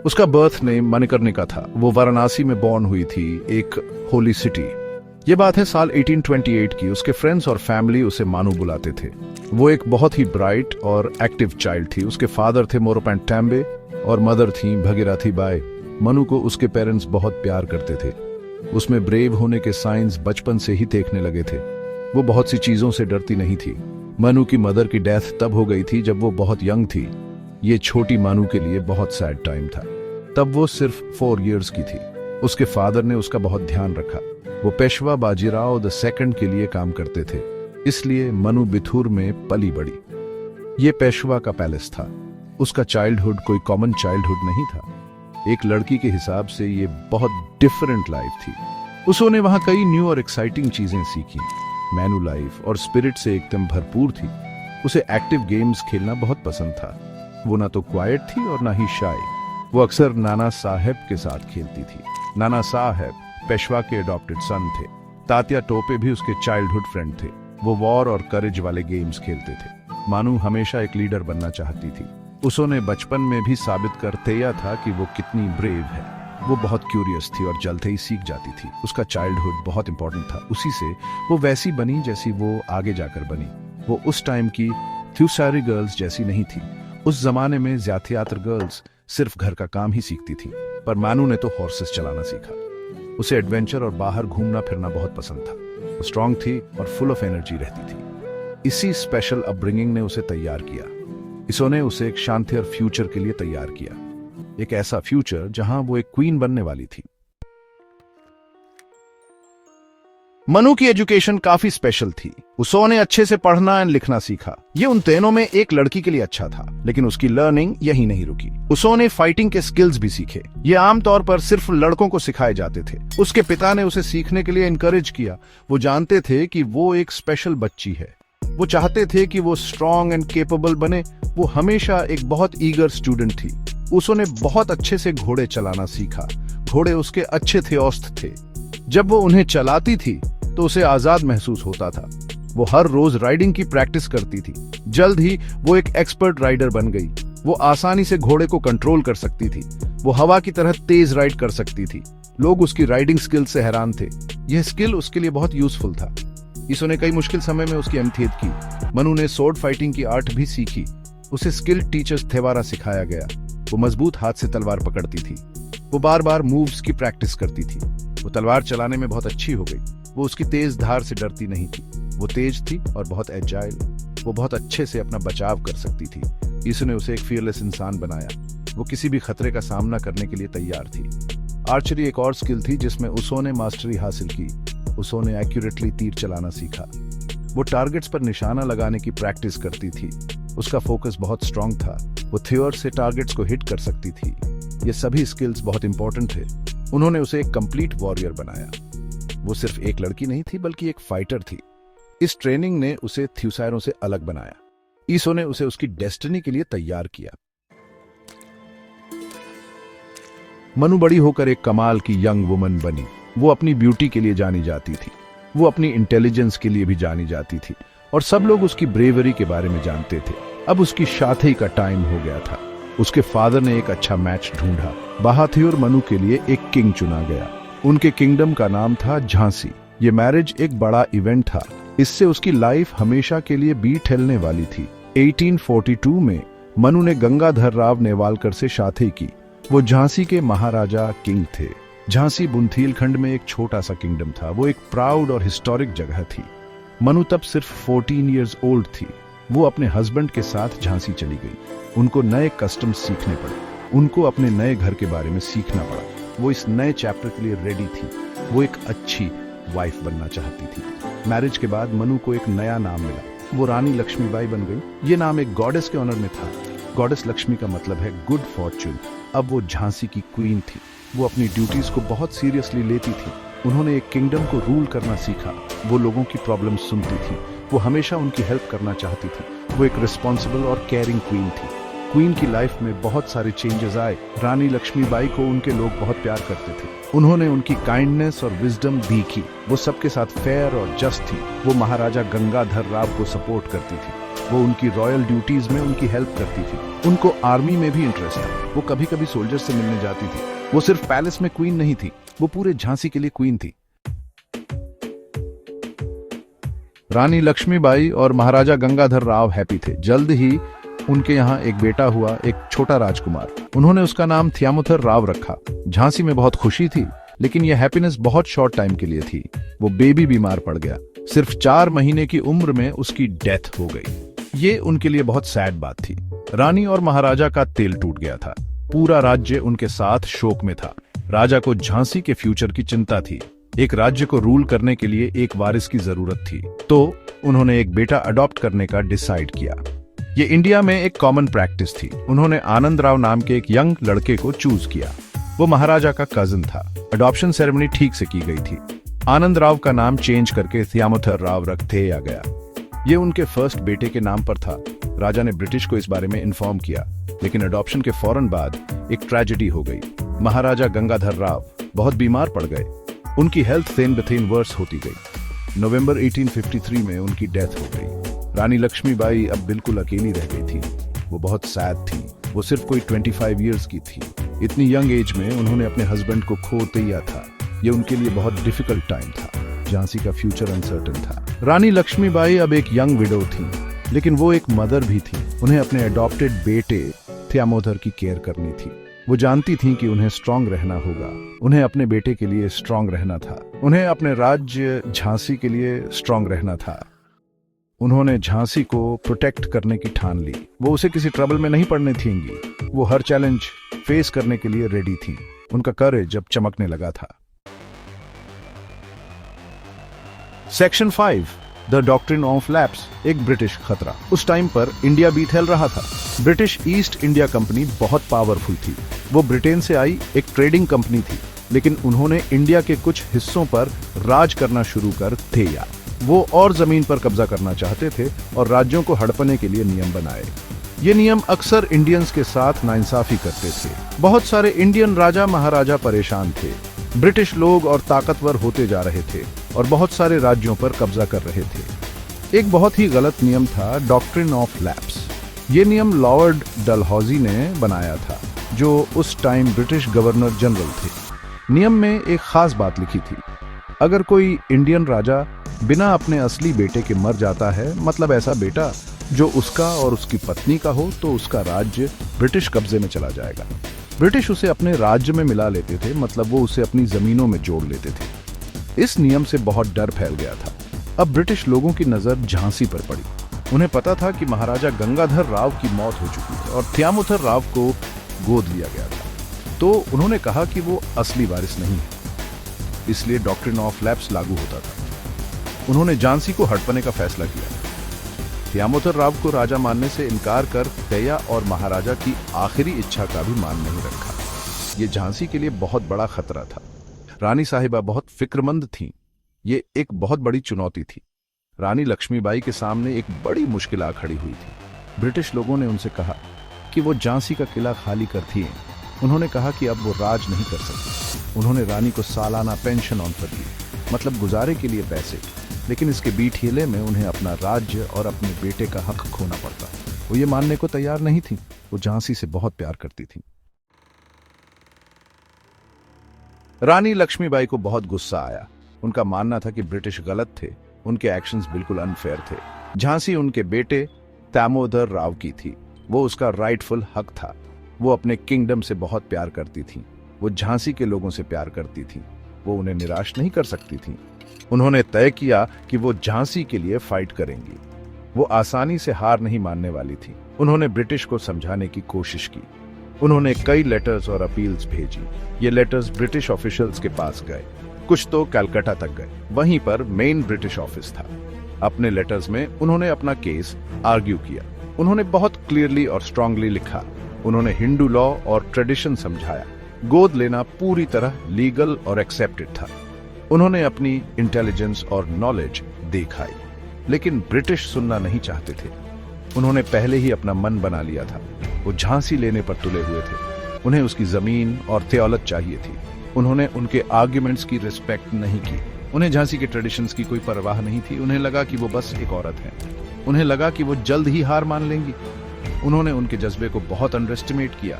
उसका birth name Manikarnika था। वो वाराणसी में बॉर्न हुई थी, एक होली सिटी। ये बात है साल 1828 की। उसके फ्रेंड्स और फैमिली उसे मानू बुलाते थे। वो एक बहुत ही ब्राइट और एक्टिव चाइल्ड थी। उसके फादर थे मोरोपंत टैम्बे और मदर थी भगीरथी बाई। मनु को उसके पेरेंट्स बहुत प्यार करते थे। उसमें ब्रेव होने के साइंस बचपन से ही देखने लगे थे। वो बहुत सी चीजों से डरती नहीं थी। मनु की मदर की डेथ तब हो गई थी जब वो बहुत यंग थी। ये छोटी मनु के लिए बहुत सैड टाइम था। तब वो सिर्फ 4 इयर्स की थी। उसके फादर ने उसका बहुत ध्यान रखा। वो पेशवा बाजीराव द सेकंड के लिए काम करते थे, इसलिए मनु बिथुर में पली बड़ी। ये पेशवा का पैलेस था। उसका चाइल्डहुड कोई कॉमन चाइल्डहुड नहीं था। एक लड़की के हिसाब से ये बहुत डिफरेंट लाइफ थी। उसने वहां कई न्यू और एक्साइटिंग चीजें सीखी। मैनू लाइफ और स्पिरिट से एकदम भरपूर थी। उसे एक्टिव गेम्स खेलना बहुत पसंद था। वो ना तो क्वाइट थी और ना ही शाय। वो अक्सर नाना साहेब के साथ खेलती थी। नाना साहेब पेशवा के अडॉप्टेड सन थे। तात्या टोपे भी उसके चाइल्डहुड फ्रेंड थे। वो वॉर और करेज वाले गेम्स खेलते थे। मानू हमेशा एक लीडर बनना चाहती थी। उसने बचपन में भी साबित कर दिया था कि वो कितनी ब्रेव है। वो बहुत क्यूरियस थी और जल्द ही सीख जाती थी। उसका चाइल्डहुड बहुत इंपॉर्टेंट था। उसी से वो वैसी बनी जैसी वो आगे जाकर बनी। वो उस टाइम की थ्यूसारी गर्ल्स जैसी नहीं थी। उस जमाने में ज्यादातर गर्ल्स सिर्फ घर का काम ही सीखती थी, पर मानू ने तो हॉर्सेस चलाना सीखा। उसे एडवेंचर और बाहर घूमना फिरना बहुत पसंद था। वो स्ट्रांग थी और फुल ऑफ एनर्जी रहती थी। इसी स्पेशल अपब्रिंगिंग ने उसे तैयार किया। इसने उसे एक शांति और फ्यूचर के लिए तैयार किया। एक ऐसा फ्यूचर जहां वो एक क्वीन बनने वाली थी। मनु की एजुकेशन काफी स्पेशल थी। उसने अच्छे से पढ़ना एंड लिखना सीखा। ये उन तीनों में एक लड़की के लिए अच्छा था, लेकिन उसकी लर्निंग यही नहीं रुकी। उसने फाइटिंग के स्किल्स भी सीखे। ये आमतौर पर सिर्फ लड़कों को सिखाए जाते थे। उसके पिता ने उसे सीखने के लिए इनकरेज किया। वो जानते थे कि वो एक स्पेशल बच्ची है। वो चाहते थे कि वो स्ट्रांग एंड केपेबल बने। वो हमेशा एक बहुत ईगर स्टूडेंट थी। उसने बहुत अच्छे से घोड़े चलाना सीखा। घोड़े उसके अच्छे थियोस्त थे। जब वो उन्हें चलाती थी तो उसे आजाद महसूस होता था। वो हर रोज राइडिंग की प्रैक्टिस करती थी। जल्द ही वो एक एक्सपर्ट राइडर बन गई। वो आसानी से घोड़े को कंट्रोल कर सकती थी। वो हवा की तरह तेज राइड कर सकती थी। लोग उसकी राइडिंग स्किल से हैरान थे। यह स्किल उसके लिए बहुत यूजफुल था। इसने कई मुश्किल समय में उसकी अमदद की। मनु ने सोर्ड फाइटिंग की आर्ट भी सीखी। उसे स्किल टीचर्स थेवारा सिखाया गया। वो मजबूत हाथ से तलवार पकड़ती थी। वो बार बार मूव्स की प्रैक्टिस करती थी। वो तलवार चलाने में बहुत अच्छी हो गई। वो उसकी तेज धार से डरती नहीं थी। वो तेज थी और बहुत एजाइल। वो बहुत अच्छे से अपना बचाव कर सकती थी। इसने उसे एक फियरलेस इंसान बनाया। वो किसी भी खतरे का सामना करने के लिए तैयार थी। आर्चरी एक और स्किल थी जिसमें उसने मास्टरी हासिल की। उसने एक्यूरेटली तीर चलाना सीखा। वो टारगेट्स पर निशाना लगाने की प्रैक्टिस करती थी। उसका फोकस बहुत स्ट्रांग था। वो थियोर से टारगेट्स को हिट कर सकती थी। ये सभी स्किल्स बहुत इंपॉर्टेंट थे। उन्होंने उसे एक कंप्लीट वॉरियर बनाया। वो सिर्फ एक लड़की नहीं थी, बल्कि एक फाइटर थी। इस ट्रेनिंग ने उसे थ्यूसायरों से अलग बनाया। ईसो ने उसे उसकी डेस्टिनी के लिए तैयार किया। मनु बड़ी होकर एक कमाल की यंग वुमन बनी। वो अपनी ब्यूटी के लिए जानी जाती थी। वो अपनी इंटेलिजेंस के लिए भी जानी जाती थी और सब लोग उसकी ब्रेवरी के बारे में जानते थे। अब उसकी शादी का टाइम हो गया था। उसके फादर ने एक अच्छा मैच ढूंढा। बहादुर मनु के लिए एक किंग चुना गया। उनके किंगडम का नाम था झांसी। ये मैरिज एक बड़ा इवेंट था। इससे उसकी लाइफ हमेशा के लिए बीट हिलने वाली थी। 1842 में मनु ने गंगाधर राव नेवालकर से शादी की। वो झांसी के महाराजा किंग थे। झांसी बुंदेलखंड में एक छोटा सा किंगडम था। वो एक प्राउड और हिस्टोरिक जगह थी। मनु तब सिर्फ 14 इयर्स ओल्ड थी। वो अपने हस्बैंड के साथ झांसी चली गई। उनको नए कस्टम्स सीखने पड़े। उनको अपने नए घर के बारे में सीखना पड़ा। वो इस नए चैप्टर के लिए रेडी थी। वो एक अच्छी वाइफ बनना चाहती थी। मैरिज के बाद मनु को एक नया नाम मिला। वो रानी लक्ष्मीबाई बन गई। ये नाम एक गॉडेस के ऑनर में था। गॉडेस लक्ष्मी का मतलब है गुड फॉर्च्यून। अब वो झांसी की क्वीन थी। वो अपनी ड्यूटीज को बहुत सीरियसली लेती थी। उन्होंने एक किंगडम को रूल करना सीखा। वो लोगों की प्रॉब्लम्स सुनती थी। वो हमेशा उनकी हेल्प करना चाहती थी। वो एक रिस्पॉन्सिबल और केयरिंग क्वीन थी। क्वीन की लाइफ में बहुत सारे चेंजेस आए। रानी लक्ष्मीबाई को उनके लोग बहुत प्यार करते थे। उन्होंने उनकी काइंडनेस और विजडम दिखी। वो सबके साथ फेयर और जस्ट थी। वो महाराजा गंगाधर राव को सपोर्ट करती थी। वो उनकी रॉयल ड्यूटीज में उनकी हेल्प करती थी। उनको आर्मी में भी इंटरेस्ट था। वो कभी कभी सोल्जर्स से मिलने जाती थी। वो सिर्फ पैलेस में क्वीन नहीं थी, वो पूरे झांसी के लिए क्वीन थी। रानी लक्ष्मीबाई और महाराजा गंगाधर राव हैप्पी थे। जल्द ही उनके यहाँ एक बेटा हुआ, एक छोटा राजकुमार। उन्होंने उसका नाम थ्यामोथर राव रखा। झांसी में बहुत खुशी थी, लेकिन यह हैप्पीनेस बहुत शॉर्ट टाइम के लिए थी। वो बेबी बीमार पड़ गया। सिर्फ 4 महीने की उम्र में उसकी डेथ हो गई। ये उनके लिए बहुत सैड बात थी। रानी और महाराजा का तेल टूट गया था। पूरा राज्य उनके साथ शोक में था। राजा को झांसी के फ्यूचर की चिंता थी। एक राज्य को रूल करने के लिए एक वारिस की जरूरत थी, तो उन्होंने एक बेटा अडॉप्ट करने का डिसाइड किया। ये इंडिया में एक कॉमन प्रैक्टिस थी। उन्होंने आनंद राव नाम के एक यंग लड़के को चूज किया। वो महाराजा का कजिन था। अडॉप्शन सेरेमनी ठीक से की गई थी। आनंद राव का नाम चेंज करके थ्यामोथर राव रख दिया गया। ये उनके फर्स्ट बेटे के नाम पर था। राजा ने ब्रिटिश को इस बारे में इन्फॉर्म किया, लेकिन अडॉप्शन के फौरन बाद एक ट्रेजेडी हो गई। महाराजा गंगाधर राव बहुत बीमार पड़ गए। उनकी हेल्थ दिन ब दिन वर्स होती गई। नवंबर 1853 में उनकी डेथ हो गई। रानी लक्ष्मीबाई अब बिल्कुल अकेली रह गई थी। वो बहुत सैड थी। वो सिर्फ कोई 25 इयर्स की थी। इतनी यंग एज में उन्होंने अपने हस्बैंड को खो दिया था। ये उनके लिए बहुत डिफिकल्ट टाइम था। झांसी का फ्यूचर अनसर्टेन था। रानी लक्ष्मीबाई अब एक यंग विडो थी, लेकिन वो एक मदर भी थी। उन्हें अपने अडॉप्टेड बेटे थ्यामोथर की केयर करनी थी। वो जानती थीं कि उन्हें स्ट्रांग रहना होगा। उन्हें अपने बेटे के लिए स्ट्रांग रहना था। उन्हें अपने राज्य झांसी के लिए स्ट्रांग रहना था। उन्होंने झांसी को प्रोटेक्ट करने की ठान ली। वो उसे किसी ट्रबल में नहीं पड़ने देंगी। वो हर चैलेंज फेस करने के लिए रेडी थी। उनका करेज जब चमकने लगा था। Section 5, the doctrine of lapse, एक ब्रिटिश खतरा। उस टाइम पर इंडिया भी फैल रहा था। ब्रिटिश ईस्ट इंडिया कंपनी बहुत पावरफुल थी। वो ब्रिटेन से आई एक ट्रेडिंग कंपनी थी, लेकिन उन्होंने इंडिया के कुछ हिस्सों पर राज करना शुरू कर दिया। वो और जमीन पर कब्जा करना चाहते थे और राज्यों को हड़पने के लिए नियम बनाए। ये नियम अक्सर इंडियंस के साथ नाइंसाफी करते थे। बहुत सारे इंडियन राजा महाराजा परेशान थे। ब्रिटिश लोग और ताकतवर होते जा रहे थे और बहुत सारे राज्यों पर कब्जा कर रहे थे। एक बहुत ही गलत नियम था डॉक्ट्रिन ऑफ लैप्स। ये नियम लॉर्ड डलहौजी ने बनाया था, जो उस टाइम ब्रिटिश गवर्नर जनरल थे। नियम में एक खास बात लिखी थी। अगर कोई इंडियन राजा बिना अपने असली बेटे के मर जाता है, मतलब ऐसा बेटा जो उसका और उसकी पत्नी का हो, तो उसका राज्य ब्रिटिश कब्जे में चला जाएगा। ब्रिटिश उसे अपने राज्य में मिला लेते थे, मतलब वो उसे अपनी जमीनों में जोड़ लेते थे। इस नियम से बहुत डर फैल गया था। अब ब्रिटिश लोगों की नजर झांसी पर पड़ी। उन्हें पता था कि महाराजा गंगाधर राव की मौत हो चुकी है और थ्यामोथर राव को गोद लिया गया था। तो उन्होंने कहा कि वो असली वारिस नहीं है, इसलिए डॉक्ट्रिन ऑफ लैप्स लागू होता था। उन्होंने झांसी को हड़पने का फैसला किया। थ्यामोथर राव को राजा मानने से इनकार कर दया और महाराजा की आखिरी इच्छा का भी मान नहीं रखा। ये झांसी के लिए बहुत बड़ा खतरा था। रानी साहिबा बहुत फिक्रमंद थीं। ये एक बहुत बड़ी चुनौती थी। रानी लक्ष्मीबाई के सामने एक बड़ी मुश्किल आ खड़ी हुई थी। ब्रिटिश लोगों ने उनसे कहा कि वो झांसी का किला खाली कर दिए। उन्होंने कहा कि अब वो राज नहीं कर सकते। उन्होंने रानी को सालाना पेंशन ऑफर दी, मतलब गुजारे के लिए पैसे, लेकिन इसके बीच हीले में उन्हें अपना राज्य और अपने बेटे का हक खोना पड़ता। वो ये मानने को तैयार नहीं थी। वो झांसी से बहुत प्यार करती थी। रानी लक्ष्मीबाई को बहुत गुस्सा आया। उनका मानना था कि ब्रिटिश गलत थे। उनके एक्शंस बिल्कुल अनफेयर थे। झांसी उनके बेटे थ्यामोथर राव की थी। वो उसका राइटफुल हक था। वो अपने किंगडम से बहुत प्यार करती थी। वो झांसी के लोगों से प्यार करती थी। वो उन्हें निराश नहीं कर सकती थी। उन्होंने तय किया कि वो झांसी के लिए फाइट करेंगी। वो आसानी से हार नहीं मानने वाली थी। उन्होंने ब्रिटिश को समझाने की कोशिश की। उन्होंने कई लेटर्स और अपील्स भेजी। ये लेटर्स ब्रिटिश ऑफिशियल्स के पास गए, कुछ तो कलकत्ता तक गए। वहीं पर मेन ब्रिटिश ऑफिस था। अपने लेटर्स में उन्होंने अपना केस आर्ग्यू किया। उन्होंने बहुत क्लियरली और स्ट्रांगली लिखा। उन्होंने हिंदू लॉ और ट्रेडिशन समझाया। गोद लेना पूरी तरह लीगल और एक्सेप्टेड था। उन्होंने अपनी इंटेलिजेंस और नॉलेज दिखाई, लेकिन ब्रिटिश सुनना नहीं चाहते थे। उन्होंने पहले ही अपना मन बना लिया था। वो झांसी लेने पर तुले हुए थे। उन्हें उसकी जमीन और दौलत चाहिए थी। उन्होंने उनके आर्ग्यूमेंट्स की रिस्पेक्ट नहीं की। उन्हें झांसी के ट्रेडिशंस की कोई परवाह नहीं थी। उन्हें लगा कि वो बस एक औरत है। उन्हें लगा कि वो जल्द ही हार मान लेंगी। उन्होंने उनके जज्बे को बहुत अंडरएस्टिमेट किया।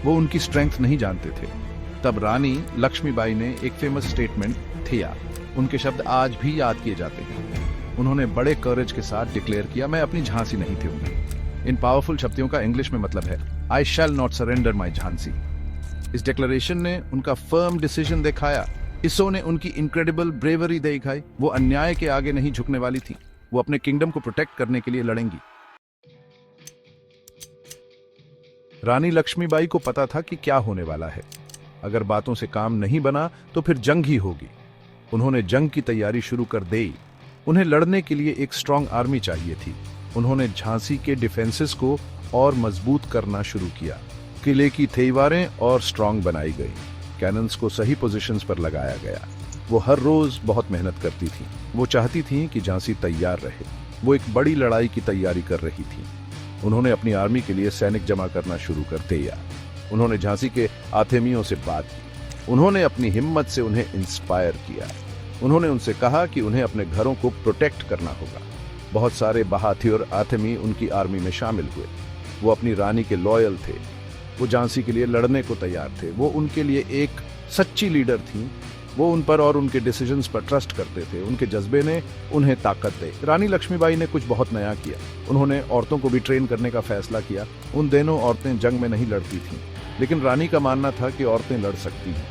वो उनकी स्ट्रेंथ नहीं जानते थे। तब रानी लक्ष्मीबाई ने एक फेमस स्टेटमेंट थिया, उनके शब्द आज भी याद किए जाते हैं। उन्होंने बड़े करेज के साथ डिक्लेयर किया, मैं अपनी झांसी नहीं दूंगी। इन पावरफुल शब्दों का इंग्लिश में मतलब है, आई शैल नॉट सरेंडर माई झांसी। इस डिक्लेरेशन ने उनका फर्म डिसीजन दिखाया। इसो ने उनकी इनक्रेडिबल ब्रेवरी दिखाई। वो अन्याय के आगे नहीं झुकने वाली थी। वो अपने किंगडम को प्रोटेक्ट करने के लिए लड़ेंगी। रानी लक्ष्मीबाई को पता था कि क्या होने वाला है। अगर बातों से काम नहीं बना तो फिर जंग ही होगी। उन्होंने जंग की तैयारी शुरू कर दी। उन्हें लड़ने के लिए एक स्ट्रांग आर्मी चाहिए थी। उन्होंने झांसी के डिफेंसेस को और मजबूत करना शुरू किया। किले की दीवारें और स्ट्रांग बनाई गई। कैनन्स को सही पोजीशंस पर लगाया गया। वो हर रोज बहुत मेहनत करती थी। वो चाहती थी कि झांसी तैयार रहे। वो एक बड़ी लड़ाई की तैयारी कर रही थी। उन्होंने अपनी आर्मी के लिए सैनिक जमा करना शुरू कर दिया। उन्होंने झांसी के आथेमियों से बात की। उन्होंने अपनी हिम्मत से उन्हें इंस्पायर किया। उन्होंने उनसे कहा कि उन्हें अपने घरों को प्रोटेक्ट करना होगा। बहुत सारे बहादुर आथेमी उनकी आर्मी में शामिल हुए। वो अपनी रानी के लॉयल थे। वो झांसी के लिए लड़ने को तैयार थे। वो उनके लिए एक सच्ची लीडर थी। वो उन पर और उनके डिसीजंस पर ट्रस्ट करते थे। उनके जज्बे ने उन्हें ताकत दी। रानी लक्ष्मीबाई ने कुछ बहुत नया किया। उन्होंने औरतों को भी ट्रेन करने का फैसला किया। उन दिनों औरतें जंग में नहीं लड़ती थीं, लेकिन रानी का मानना था कि औरतें लड़ सकती हैं।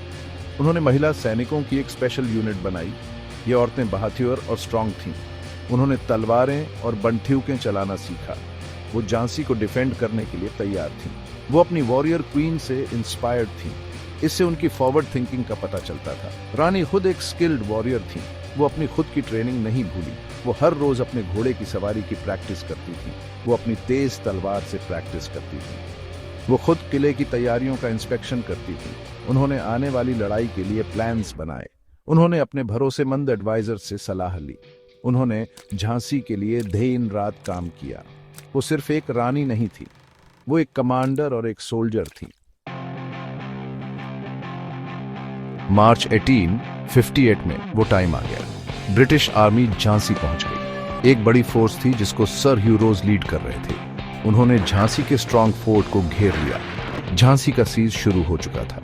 उन्होंने महिला सैनिकों की एक स्पेशल यूनिट बनाई। ये औरतें बहादुर और स्ट्रांग थीं। उन्होंने तलवारें और बंदूकें चलाना सीखा। वो झांसी को डिफेंड करने के लिए तैयार थीं। वो अपनी वॉरियर क्वीन से इंस्पायर्ड थीं। इससे उनकी फॉरवर्ड थिंकिंग का पता चलता था। रानी खुद एक स्किल्ड वॉरियर थी। वो अपनी खुद की ट्रेनिंग नहीं भूली। वो हर रोज अपने घोड़े की सवारी की प्रैक्टिस करती थी। वो अपनी तेज तलवार से प्रैक्टिस करती थी। वो खुद किले की तैयारियों का इंस्पेक्शन करती थी। उन्होंने आने वाली लड़ाई के लिए प्लान्स बनाए। उन्होंने अपने भरोसेमंद एडवाइजर से सलाह ली। उन्होंने झांसी के लिए दिन रात काम किया। वो सिर्फ एक रानी नहीं थी, वो एक कमांडर और एक सोल्जर थी। मार्च 1858 में वो टाइम आ गया। ब्रिटिश आर्मी झांसी पहुंच गई। एक बड़ी फोर्स थी जिसको सर ह्यू रोज लीड कर रहे थे। उन्होंने झांसी के स्ट्रांग फोर्ट को घेर लिया। झांसी का सीज शुरू हो चुका था।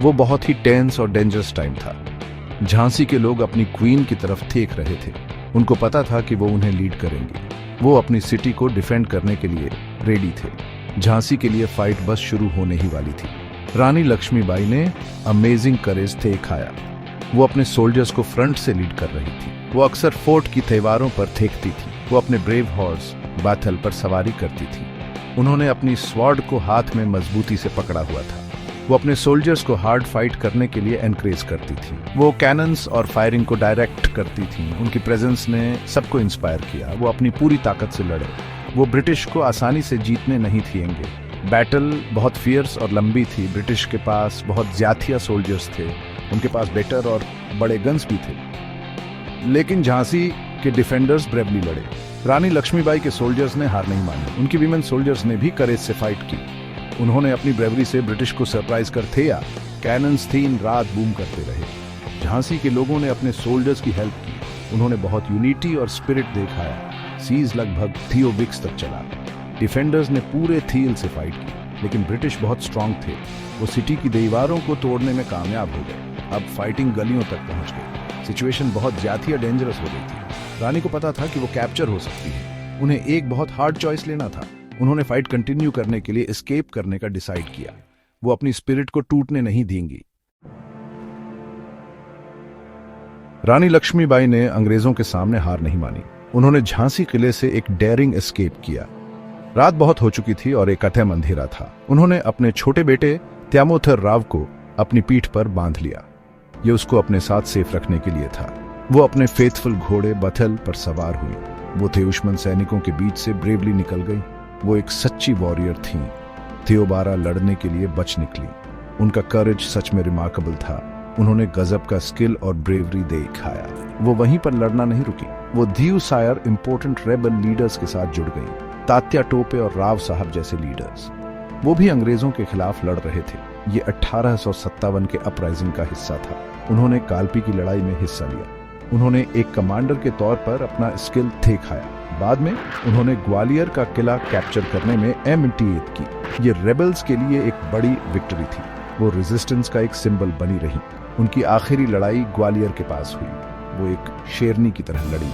वो बहुत ही टेंस और डेंजरस टाइम था। झांसी के लोग अपनी क्वीन की तरफ देख रहे थे। उनको पता था कि वो उन्हें लीड करेंगे। वो अपनी सिटी को डिफेंड करने के लिए रेडी थे। झांसी के लिए फाइट बस शुरू होने ही वाली थी। रानी लक्ष्मीबाई ने अमेजिंग करेज दिखाया। वो अपने सोल्जर्स को फ्रंट से लीड कर रही थी। वो अक्सर फोर्ट की दीवारों पर फेंकती थी। वो अपने ब्रेव हॉर्स बैथल पर सवारी करती थी। उन्होंने अपनी स्वॉर्ड को हाथ में मजबूती से पकड़ा हुआ था। वो अपने सोल्जर्स को हार्ड फाइट करने के लिए एनकरेज करती थी। वो कैनन्स और फायरिंग को डायरेक्ट करती थी। उनकी प्रेजेंस ने सबको इंस्पायर किया। वो अपनी पूरी ताकत से लड़े। वो ब्रिटिश को आसानी से जीतने नहीं दिएंगे। बैटल बहुत फियर्स और लंबी थी। ब्रिटिश के पास बहुत ज्यादा सोल्जर्स थे। उनके पास बेटर और बड़े गन्स भी थे। लेकिन झांसी के डिफेंडर्स ब्रेवली लड़े। रानी लक्ष्मीबाई के सोल्जर्स ने हार नहीं मानी। उनकी वीमेन सोल्जर्स ने भी करेज से फाइट की। उन्होंने अपनी ब्रेवरी से ब्रिटिश को सरप्राइज कर थे। कैनन्स दिन रात बूम करते रहे। झांसी के लोगों ने अपने सोल्जर्स की हेल्प की। उन्होंने बहुत यूनिटी और स्पिरिट दिखाया। सीज लगभग थियो विक्स तक चला। डिफेंडर्स ने पूरे थील से फाइट की, लेकिन ब्रिटिश बहुत स्ट्रांग थे। वो सिटी की दीवारों को तोड़ने में कामयाब हो गए। अब फाइटिंग गलियों तक पहुंच गई। सिचुएशन बहुत ज्यादा डेंजरस हो गई थी। रानी को पता था कि वो कैप्चर हो सकती है। उन्हें एक बहुत हार्ड चॉइस लेना था। उन्होंने फाइट कंटिन्यू करने के लिए एस्केप करने का डिसाइड किया। वो अपनी स्पिरिट को टूटने नहीं देंगी। रानी लक्ष्मीबाई ने अंग्रेजों के सामने हार नहीं मानी। उन्होंने झांसी किले से एक डेयरिंग एस्केप किया। रात बहुत हो चुकी थी और एक अथम अंधेरा था। उन्होंने अपने छोटे बेटे त्यामोथर राव को अपनी पीठ पर बांध लिया। ये उसको अपने साथ सेफ रखने के लिए था। वो अपने फेथफुल घोड़े बथल पर सवार हुई। वो दुश्मन सैनिकों के बीच से ब्रेवली निकल गई। वो एक सच्ची वॉरियर थी। थियोबारा लड़ने के लिए बच निकली। उनका करेज सच में रिमार्केबल था। उन्होंने गजब का स्किल और ब्रेवरी दिखाया। वो वहीं पर लड़ना नहीं रुकी। वो दीव सायर इंपोर्टेंट रेबल लीडर्स के साथ जुड़ गई। तात्या टोपे और राव साहब जैसे लीडर्स। वो भी अंग्रेजों के खिलाफ लड़ रहे थे। ये 1857 के अपराइजिंग का हिस्सा था। उन्होंने कालपी की लड़ाई में हिस्सा लिया। उन्होंने एक कमांडर के तौर पर अपना स्किल दिखाया। बाद में उन्होंने ग्वालियर का किला कैप्चर करने में एमिटिएट की। ये रेबल्स के लिए एक बड़ी विक्ट्री थी। वो रेजिस्टेंस का एक सिंबल बनी रही। उनकी आखिरी लड़ाई ग्वालियर के पास हुई। वो एक शेरनी की तरह लड़ी।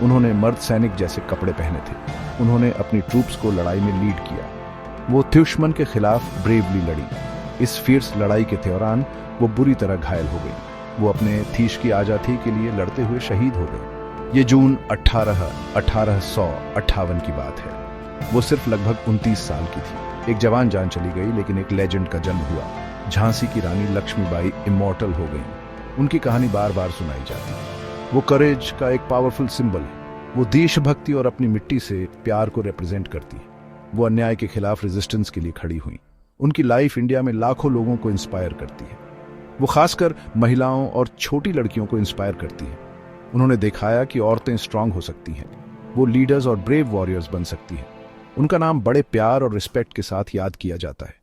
उन्होंने मर्द सैनिक जैसे कपड़े पहने थे। उन्होंने अपनी ट्रूप्स को लड़ाई में लीड किया। वो दुश्मन के खिलाफ ब्रेवली लड़ी। इस फियर्स लड़ाई के दौरान वो बुरी तरह घायल हो गई। वो अपने देश की आज़ादी के लिए लड़ते हुए शहीद हो गए। ये जून 1858 की बात है। वो सिर्फ लगभग 29 साल की थी। एक जवान जान चली गई, लेकिन एक लेजेंड का जन्म हुआ। झांसी की रानी लक्ष्मीबाई इमॉर्टल हो गई। उनकी कहानी बार बार सुनाई जाती है। वो करेज का एक पावरफुल सिंबल है। वो देशभक्ति और अपनी मिट्टी से प्यार को रिप्रेजेंट करती है। वो अन्याय के खिलाफ रेजिस्टेंस के लिए खड़ी हुई। उनकी लाइफ इंडिया में लाखों लोगों को इंस्पायर करती है। वो खासकर महिलाओं और छोटी लड़कियों को इंस्पायर करती है। उन्होंने दिखाया कि औरतें स्ट्रांग हो सकती हैं। वो लीडर्स और ब्रेव वॉरियर्स बन सकती हैं। उनका नाम बड़े प्यार और रिस्पेक्ट के साथ याद किया जाता है।